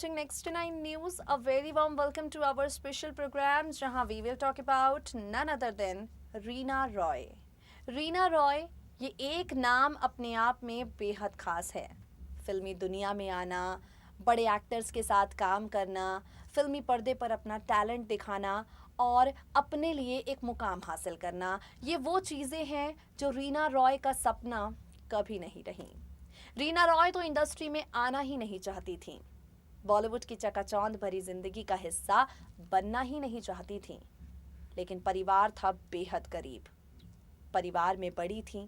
watching Next to 9 News. A very warm welcome to our special program जहां we will talk about none other than Reena Roy. Reena Roy ये एक नाम अपने आप में बेहद खास है। फिल्मी दुनिया में आना, बड़े एक्टर्स के साथ काम करना, फिल्मी पर्दे पर अपना टैलेंट दिखाना और अपने लिए एक मुकाम हासिल करना, ये वो चीज़ें हैं जो रीना रॉय का सपना कभी नहीं रही। रीना रॉय तो इंडस्ट्री में आना ही नहीं चाहती थीं। बॉलीवुड की चकाचौंध भरी जिंदगी का हिस्सा बनना ही नहीं चाहती थीं। लेकिन परिवार था बेहद करीब। परिवार में बड़ी थीं।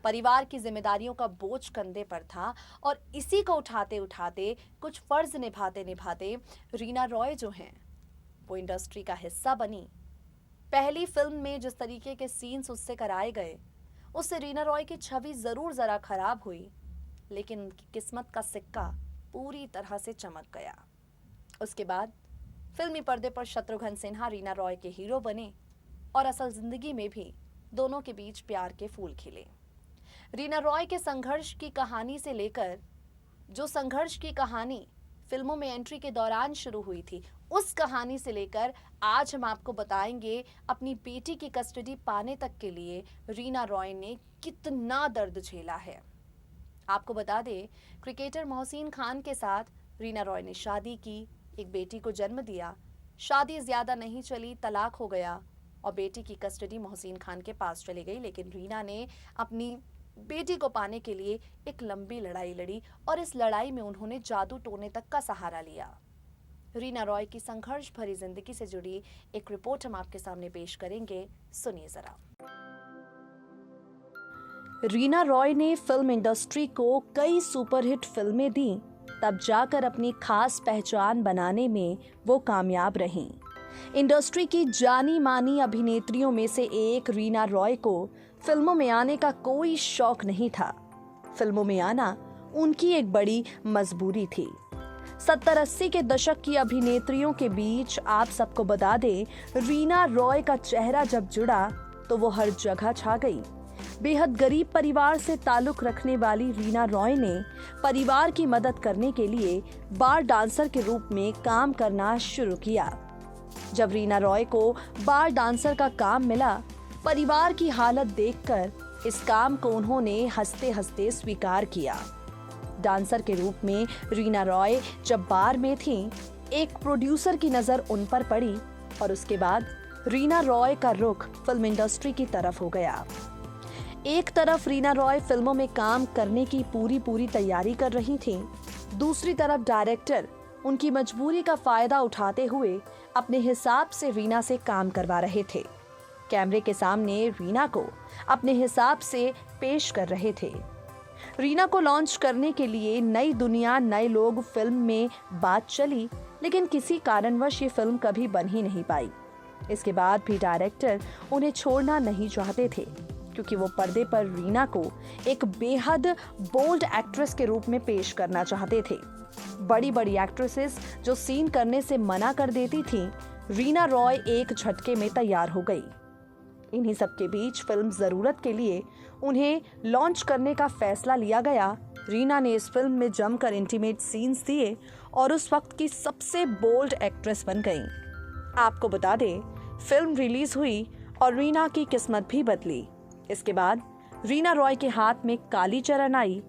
परिवार की जिम्मेदारियों का बोझ कंधे पर था और इसी को उठाते उठाते कुछ फर्ज निभाते निभाते रीना रॉय जो हैं वो इंडस्ट्री का हिस्सा बनी। पहली फिल्म में जिस तरीके के सीन्स उससे कराए गए उससे रीना रॉय की छवि जरूर जरा खराब हुई, लेकिन उनकी किस्मत का सिक्का पूरी तरह से चमक गया। उसके बाद फिल्मी पर्दे पर शत्रुघ्न सिन्हा रीना रॉय के हीरो बने और असल जिंदगी में भी दोनों के बीच प्यार के फूल खिले। रीना रॉय के संघर्ष की कहानी से लेकर जो संघर्ष की कहानी फिल्मों में एंट्री के दौरान शुरू हुई थी, उस कहानी से लेकर आज हम आपको बताएंगे अपनी बेटी की कस्टडी पाने तक के लिए रीना रॉय ने कितना दर्द झेला है। आपको बता दें, क्रिकेटर मोहसिन खान के साथ रीना रॉय ने शादी की, एक बेटी को जन्म दिया। शादी ज्यादा नहीं चली, तलाक हो गया और बेटी की कस्टडी मोहसिन खान के पास चली गई। लेकिन रीना ने अपनी बेटी को पाने के लिए एक लंबी लड़ाई लड़ी और इस लड़ाई में उन्होंने जादू टोने तक का सहारा लिया। रीना रॉय की संघर्ष भरी जिंदगी से जुड़ी एक रिपोर्ट हम आपके सामने पेश करेंगे, सुनिए जरा। रीना रॉय ने फिल्म इंडस्ट्री को कई सुपरहिट फिल्में दी, तब जाकर अपनी खास पहचान बनाने में वो कामयाब रहीं। इंडस्ट्री की जानी मानी अभिनेत्रियों में से एक रीना रॉय को फिल्मों में आने का कोई शौक नहीं था। फिल्मों में आना उनकी एक बड़ी मजबूरी थी। 70-80 के दशक की अभिनेत्रियों के बीच आप सबको बता दें, रीना रॉय का चेहरा जब जुड़ा तो वो हर जगह छा गई। बेहद गरीब परिवार से ताल्लुक रखने वाली रीना रॉय ने परिवार की मदद करने के लिए बार डांसर के रूप में काम करना शुरू किया। जब रीना रॉय को बार डांसर का काम मिला, परिवार की हालत देखकर इस काम को उन्होंने हंसते हंसते स्वीकार किया। डांसर के रूप में रीना रॉय जब बार में थीं, एक प्रोड्यूसर की नजर उन पर पड़ी और उसके बाद रीना रॉय का रुख फिल्म इंडस्ट्री की तरफ हो गया। एक तरफ रीना रॉय फिल्मों में काम करने की पूरी तैयारी कर रही थीं, दूसरी तरफ डायरेक्टर उनकी मजबूरी का फायदा उठाते हुए अपने हिसाब से रीना से काम करवा रहे थे। कैमरे के सामने रीना को अपने हिसाब से पेश कर रहे थे। रीना को लॉन्च करने के लिए नई दुनिया, नए लोग फिल्म में बात चली, लेकिन किसी कारणवश ये फिल्म कभी बन ही नहीं पाई। इसके बाद भी डायरेक्टर उन्हें छोड़ना नहीं चाहते थे, क्योंकि वो पर्दे पर रीना को एक बेहद बोल्ड एक्ट्रेस के रूप में पेश करना चाहते थे। बड़ी बड़ी एक्ट्रेसेस जो सीन करने से मना कर देती थीं, रीना रॉय एक झटके में तैयार हो गई। इन्हीं सब के बीच फिल्म जरूरत के लिए उन्हें लॉन्च करने का फैसला लिया गया। रीना ने इस फिल्म में जमकर इंटीमेट सीन्स दिए और उस वक्त की सबसे बोल्ड एक्ट्रेस बन गई। आपको बता दें, फिल्म रिलीज हुई और रीना की किस्मत भी बदली। इसके बाद रीना रॉय के हाथ में काली चरण आई,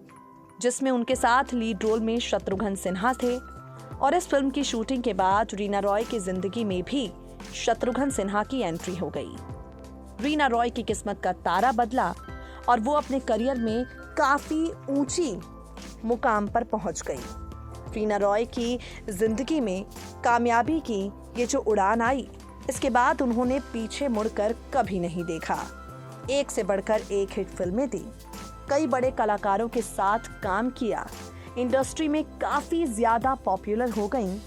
जिसमें उनके साथ लीड रोल में शत्रुघ्न सिन्हा थे और इस फिल्म की शूटिंग के बाद रीना रॉय की जिंदगी में भी शत्रुघ्न सिन्हा की एंट्री हो गई। रीना रॉय की किस्मत का तारा बदला और वो अपने करियर में काफी ऊंची मुकाम पर पहुंच गई। रीना रॉय की जिंदगी में कामयाबी की ये जो उड़ान आई, इसके बाद उन्होंने पीछे मुड़कर कभी नहीं देखा। एक से बढ़कर एक हिट फिल्में दी, कई बड़े कलाकारों के साथ काम किया, इंडस्ट्री में काफी ज्यादा पॉपुलर हो गईं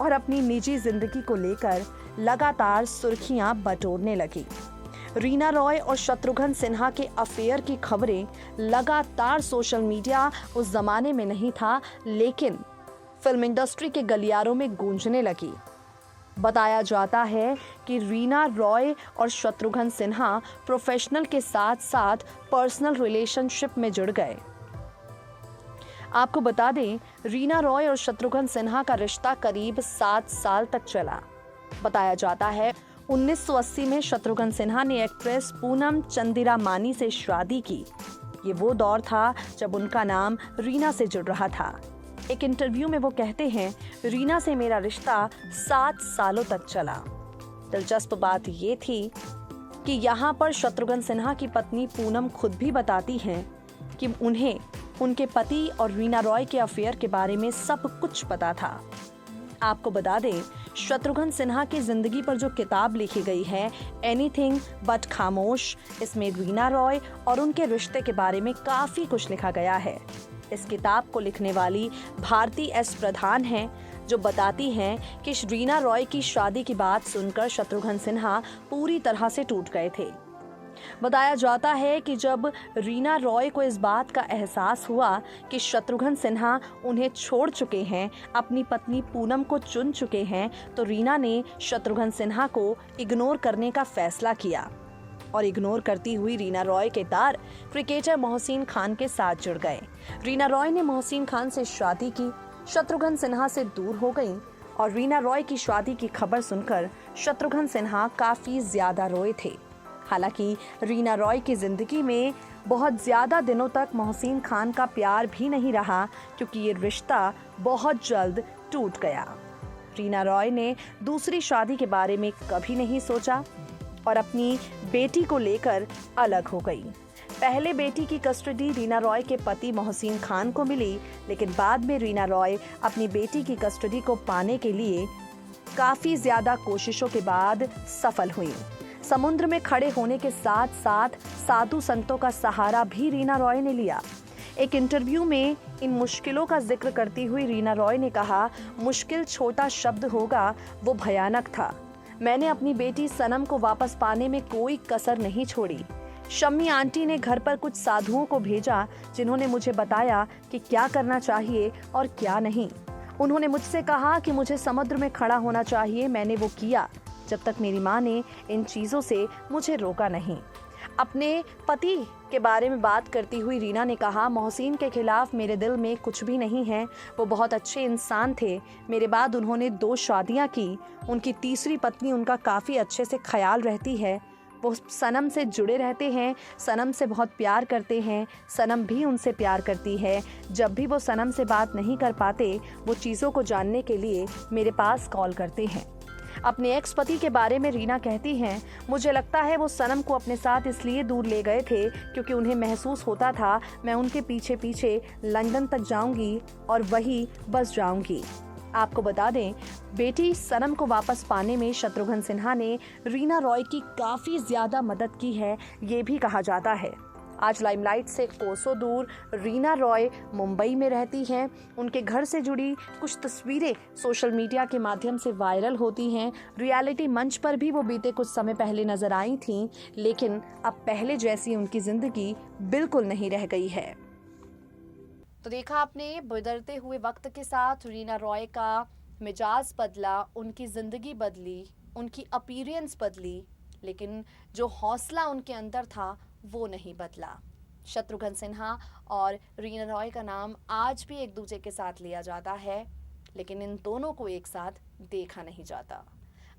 और अपनी निजी जिंदगी को लेकर लगातार सुर्खियां बटोरने लगी। रीना रॉय और शत्रुघ्न सिन्हा के अफेयर की खबरें लगातार सोशल मीडिया उस जमाने में नहीं था, लेकिन फिल्म इंडस्ट्री के गलियारों में गूंजने लगी। बताया जाता है कि रीना रॉय और शत्रुघ्न सिन्हा प्रोफेशनल के साथ साथ पर्सनल रिलेशनशिप में जुड़ गए। आपको बता दें, रीना रॉय और शत्रुघ्न सिन्हा का रिश्ता करीब 7 साल तक चला। बताया जाता है 1980 में शत्रुघ्न सिन्हा ने एक्ट्रेस पूनम चंदिरामानी से शादी की। ये वो दौर था जब उनका नाम रीना से जुड़ रहा था। एक इंटरव्यू में वो कहते हैं, रीना से मेरा रिश्ता 7 सालों तक चला। दिलचस्प बात ये थी कि यहाँ पर शत्रुघ्न सिन्हा की पत्नी पूनम खुद भी बताती हैं कि उन्हें उनके पति और रीना रॉय के अफेयर के बारे में सब कुछ पता था। आपको बता दें, शत्रुघ्न सिन्हा की जिंदगी पर जो किताब लिखी गई है एनीथिंग बट खामोश, इसमें रीना रॉय और उनके रिश्ते के बारे में काफी कुछ लिखा गया है। इस किताब को लिखने वाली भारती एस प्रधान हैं, जो बताती हैं कि रीना रॉय की शादी की बात सुनकर शत्रुघ्न सिन्हा पूरी तरह से टूट गए थे। बताया जाता है कि जब रीना रॉय को इस बात का एहसास हुआ कि शत्रुघ्न सिन्हा उन्हें छोड़ चुके हैं, अपनी पत्नी पूनम को चुन चुके हैं, तो रीना ने शत्रुघ्न सिन्हा को इग्नोर करने का फैसला किया और इग्नोर करती हुई रीना रॉय के तार क्रिकेटर मोहसिन खान के साथ जुड़ गए। रीना रॉय ने मोहसिन खान से शादी की, शत्रुघ्न सिन्हा से दूर हो गई और रीना रॉय की शादी की खबर सुनकर शत्रुघ्न सिन्हा काफी ज्यादा रोए थे। हालांकि रीना रॉय की जिंदगी में बहुत ज्यादा दिनों तक मोहसिन खान का प्यार भी नहीं रहा, क्योंकि ये रिश्ता बहुत जल्द टूट गया। रीना रॉय ने दूसरी शादी के बारे में कभी नहीं सोचा और अपनी बेटी को लेकर अलग हो गई। पहले बेटी की कस्टडी रीना रॉय के पति मोहसिन खान को मिली, लेकिन बाद में रीना रॉय अपनी बेटी की कस्टडी को पाने के लिए काफी ज्यादा कोशिशों के बाद सफल हुई। समुद्र में खड़े होने के साथ साथ साधु संतों का सहारा भी रीना रॉय ने लिया। एक इंटरव्यू में इन मुश्किलों का जिक्र करती हुई रीना रॉय ने कहा, मुश्किल छोटा शब्द होगा, वो भयानक था। मैंने अपनी बेटी सनम को वापस पाने में कोई कसर नहीं छोड़ी। शम्मी आंटी ने घर पर कुछ साधुओं को भेजा, जिन्होंने मुझे बताया कि क्या करना चाहिए और क्या नहीं। उन्होंने मुझसे कहा कि मुझे समुद्र में खड़ा होना चाहिए, मैंने वो किया, जब तक मेरी माँ ने इन चीज़ों से मुझे रोका नहीं। अपने पति के बारे में बात करती हुई रीना ने कहा, मोहसिन के खिलाफ मेरे दिल में कुछ भी नहीं है, वो बहुत अच्छे इंसान थे। मेरे बाद उन्होंने 2 शादियां की, उनकी तीसरी पत्नी उनका काफ़ी अच्छे से ख्याल रहती है। वो सनम से जुड़े रहते हैं, सनम से बहुत प्यार करते हैं, सनम भी उनसे प्यार करती है। जब भी वो सनम से बात नहीं कर पाते, वो चीज़ों को जानने के लिए मेरे पास कॉल करते हैं। अपने एक्स पति के बारे में रीना कहती हैं, मुझे लगता है वो सनम को अपने साथ इसलिए दूर ले गए थे क्योंकि उन्हें महसूस होता था मैं उनके पीछे पीछे लंदन तक जाऊंगी और वही बस जाऊंगी। आपको बता दें, बेटी सनम को वापस पाने में शत्रुघ्न सिन्हा ने रीना रॉय की काफ़ी ज़्यादा मदद की है, ये भी कहा जाता है। आज लाइमलाइट से कोसों दूर रीना रॉय मुंबई में रहती हैं। उनके घर से जुड़ी कुछ तस्वीरें सोशल मीडिया के माध्यम से वायरल होती हैं। रियलिटी मंच पर भी वो बीते कुछ समय पहले नजर आई थीं, लेकिन अब पहले जैसी उनकी जिंदगी बिल्कुल नहीं रह गई है। तो देखा आपने, बदलते हुए वक्त के साथ रीना रॉय का मिजाज बदला, उनकी जिंदगी बदली, उनकी अपीयरेंस बदली, लेकिन जो हौसला उनके अंदर था वो नहीं बदला। शत्रुघ्न सिन्हा और रीना रॉय का नाम आज भी एक दूसरे के साथ लिया जाता है, लेकिन इन दोनों को एक साथ देखा नहीं जाता।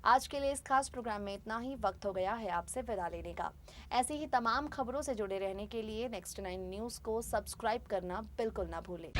आज के लिए इस खास प्रोग्राम में इतना ही। वक्त हो गया है आपसे विदा लेने का। ऐसी ही तमाम खबरों से जुड़े रहने के लिए नेक्स्ट 9 न्यूज़ को सब्सक्राइब करना बिल्कुल ना भूलें।